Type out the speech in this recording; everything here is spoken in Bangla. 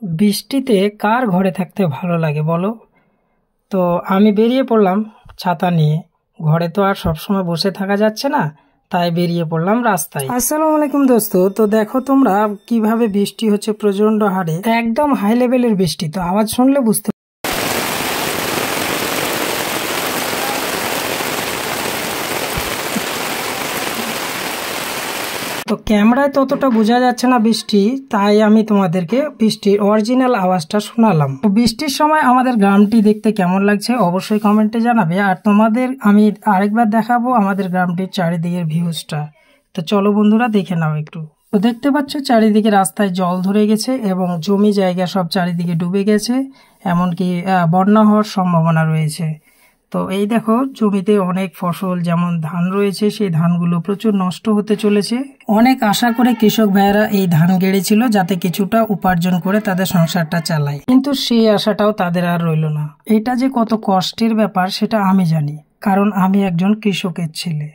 বৃষ্টিতে কার ঘরে থাকতে ভালো লাগে বলো? তো আমি বেরিয়ে পড়লাম ছাতা নিয়ে। ঘরে তো আর সবসময় বসে থাকা যাচ্ছে না, তাই বেরিয়ে পড়লাম রাস্তায়। আসসালামু আলাইকুম দোস্ত। তো দেখো তোমরা কিভাবে বৃষ্টি হচ্ছে প্রচন্ড হারে, একদম হাই লেভেলের বৃষ্টি। তো আওয়াজ শুনলে বুঝতে তো ক্যামেরায় ততটা বোঝা যাচ্ছে না বৃষ্টি, তাই আমি তোমাদেরকে বৃষ্টির অরিজিনাল আওয়াজটা শোনালাম। তো বৃষ্টির সময় আমাদের গ্রামটি দেখতে কেমন লাগছে অবশ্যই কমেন্টে জানাবে। আর তোমাদের আমি আরেকবার দেখাবো আমাদের গ্রামটির চারিদিকের ভিউজটা। তো চলো বন্ধুরা দেখে নাও একটু। তো দেখতে পাচ্ছ চারিদিকে রাস্তায় জল ধরে গেছে এবং জমি জায়গা সব চারিদিকে ডুবে গেছে, এমনকি বন্যা হওয়ার সম্ভাবনা রয়েছে। তো এই দেখো জমিতে অনেক ফসল যেমন ধান রয়েছে, সেই ধানগুলো প্রচুর নষ্ট হতে চলেছে। অনেক আশা করে কৃষক ভাইয়েরা এই ধান গেড়েছিল যাতে কিছুটা উপার্জন করে তাদের সংসারটা চালায়, কিন্তু সেই আশাটাও তাদের আর রইল না। এটা যে কত কষ্টের ব্যাপার সেটা আমি জানি, কারণ আমি একজন কৃষকের ছেলে।